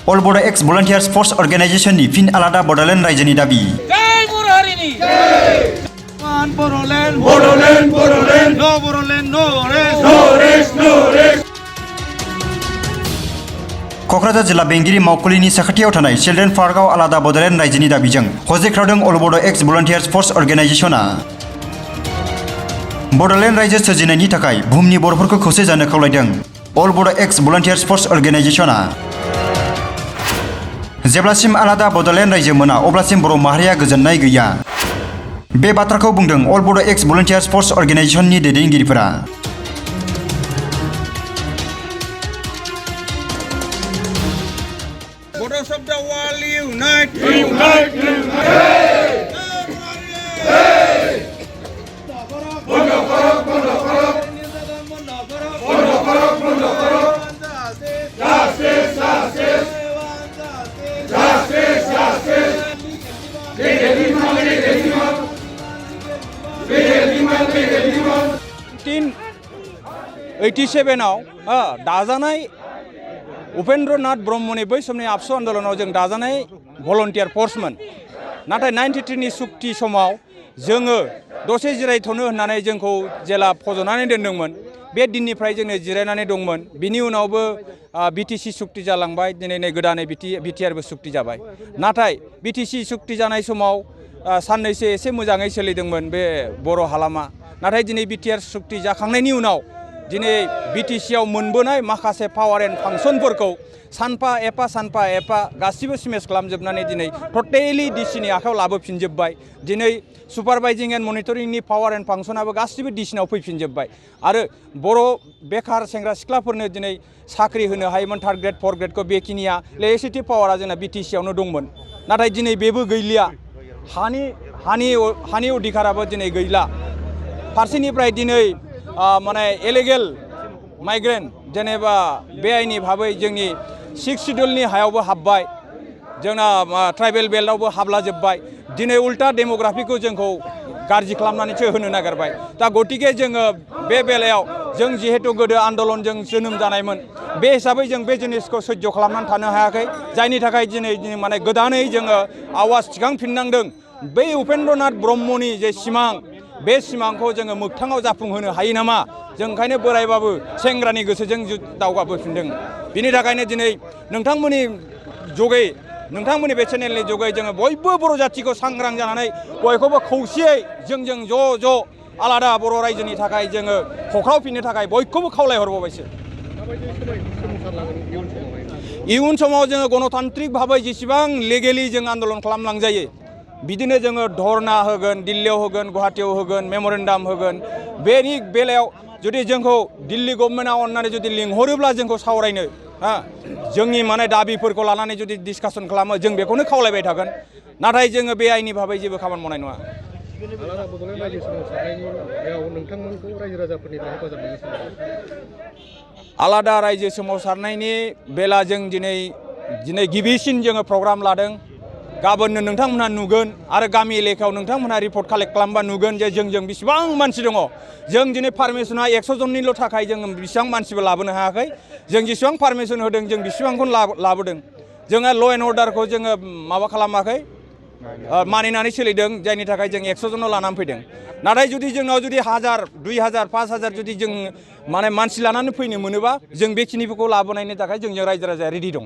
अल बड' एक्स भलन्टियार्स फर्स अर्गेनाइजेशननि फिन आलादा बड'लेण्ड रायजोनि दाबि। जय बर' हारिनि Boroland, Boroland, Boroland, no Boroland, no rest, no rest, no rest. Kokrajhar जिल्ला बेंगिरि मावखुलिनि साखाथियाव थानाय चिल्ड्रेन पार्कआव आलादा बड'लेण्ड रायजोनि दाबिजों हजेख्रावदों अल बड' एक्स भलन्टियार्स फर्स अर्गेनाइजेशना। बड'लेण्ड रायजो सोरजिनायनि थाखाय बुहुमनि बर'फोरखौ खौसे जानो खावलायदों अल बड' एक्स भलन्टियार्स फर्स अर्गेनाइजेशना। जेब्लासिम आलादा बड'लेण्ड रायजो मोना अब्लासिम बर' माहारिया गोजोननाय गैया। बे बाथ्राखौ बुंदों अल बड' एक्स भलन्टियार्स फर्स अर्गेनाइजेशननि दैदेनगिरिफोरा। Bodos of the world unite, Unite, unite. Justice, justice. Justice, justice. 1987 दाजानाय उपेन्द्रनाथ ब्रह्मनि बै समनि आबसु आन्दोलनाव जों दाजानाय भलन्टियार फर्समोन। नाथाय 93 नि सुक्ति समाव जोङो दसे जिरायथ'नो होननानै जोंखौ जेला फज'नानै दोनदोंमोन। बे दिननिफ्राय जोङो जिरायनानै दंमोन। बिनि उनावबो बिटिसि सुक्ति जालांबाय। दिनै नै गोदानै बिटिआरबो सुक्ति जाबाय। नाथाय बिटिसि सुक्ति जानाय समाव साननैसो एसे मोजाङै सोलिदोंमोन बे बर' हालामा। नाथाय दिनै बिटिआर सुक्ति जाखांनायनि उनाव दिनै बिटिसिआव मोनबोनाय माखासे पावार एन्ड फांसनफोरखौ सानफा एफा गासिबो स्मेश खालामजोबनानै दिनै टटेलि डिसिनि आखायाव लाबोफिनजोब्बाय। दिनै सुपारभाइजिं एन्ड मनिटरिंनि पावार एन्ड फांसनाबो गासिबो डिसिनाव फैफिनजोब्बाय। आरो बर' बेखार सेंग्रा सिख्लाफोरनो दिनै साख्रि होनो हायोमोन 3rd ग्रेड 4th ग्रेडखौ बेखिनिया लेजिस्लेटिभ पावारा जोंना बिटिसिआवनो दंमोन। नाथाय दिनै बेबो गैलिया। हानि अधिकाराबो दिनै गैला। फारसेनिफ्राय दिनै माने इलिगेल माइग्रेन्ट जेनेबा बेआइनि भाबै जोंनि 6 शिड्युलनि हायावबो हाबबाय। जोंना ट्राइबेल बेल्टआवबो हाबलाजोब्बाय। दिनै उल्टा डेमोग्राफिखौ जोंखौ गाज्रि खालामनानैसो होनो नागिरबाय। दा गतिके जोङो बे बेलायाव जों जिहेतु गोदो आन्दलनजों जोनोम जानायमोन बे हिसाबै जों बे जिनिसखौ सैज्य खालामनानै थानो हायाखै। जायनि थाखाय दिनै माने गोदानै जोङो आवाज थिखांफिननांदों। बै उपेन्द्रनाथ ब्रह्मनि जे सिमां बे सिमांखौ जोङो मोगथाङाव जाफुंहोनो हायो नामा? जों ओंखायनो बोरायबाबो सेंग्रानि गोसोजों दावगाबोफिनदों। बिनि थाखायनो दिनै नोंथांमोननि जगै नोंथांमोननि बे चेनेलनि जगै जोङो बयबो बर' जाथिखौ सांग्रां जानानै बयखौबो खौसेयै जोंजों ज' आलादा बर' रायजोनि थाखाय जोङो हख्रावफिननो थाखाय बयखौबो खावलायहरबावबायसो। इयुन समाव जोङो गणतान्त्रिक भाबै जेसेबां लिगेलि जों आन्दलन खालामलांजायो बिदिनो जोङो धरना होगोन, दिल्लीयाव होगोन, गुवाहाटीयाव होगोन, मेम'रेन्डाम होगोन। बेनि बेलायाव जुदि जोंखौ दिल्ली गभर्नमेन्टआ अननानै जुदि लिंहरोब्ला जोंखौ सावरायनो जोंनि माने दाबिफोरखौ लानानै जुदि डिसकासन खालामो जों बेखौनो खावलायबाय थागोन। नाथाय जोङो बे आइनि भाबै जेबो खामानि मावनाय नङा। आलादा बड'लेण्ड रायजो सोमावसारनायाव नोंथांमोनखौ रायजो राजाफोरनिफ्राय हेफाजाब मोननो सानो? आलादा रायजो सोमावसारनायनि बेला जों दिनै गिबिसिन जोङो प्रग्राम लादों। गाबोननो नोंथांमोनहा नुगोन आरो गामि एलेकायाव नोंथांमोनहा रिपर्ट कालेक्ट खालामबा नुगोन जे जोंजों बेसेबां मानसि दङ। जों दिनै पारमिसना 100 जननिल' थाखाय जों बेसेबां मानसिबो लाबोनो हायाखै। जों जेसेबां पारमिसन होदों जों बेसेबांखौनो लाबोदों। जोङो ल' एन्ड अर्डारखौ जोङो माबा खालामाखै, मानिनानै सोलिदों। जायनि थाखाय जों 100 जनल' लानानै फैदों। नाथाय जुदि जोंनाव जुदि 1000, 2000, 5000 जुदि जों माने मानसि लानानै फैनो मोनोबा जों बेखिनिफोरखौ लाबोनायनि थाखाय जोंजों रायजो राजाया रेडि दं।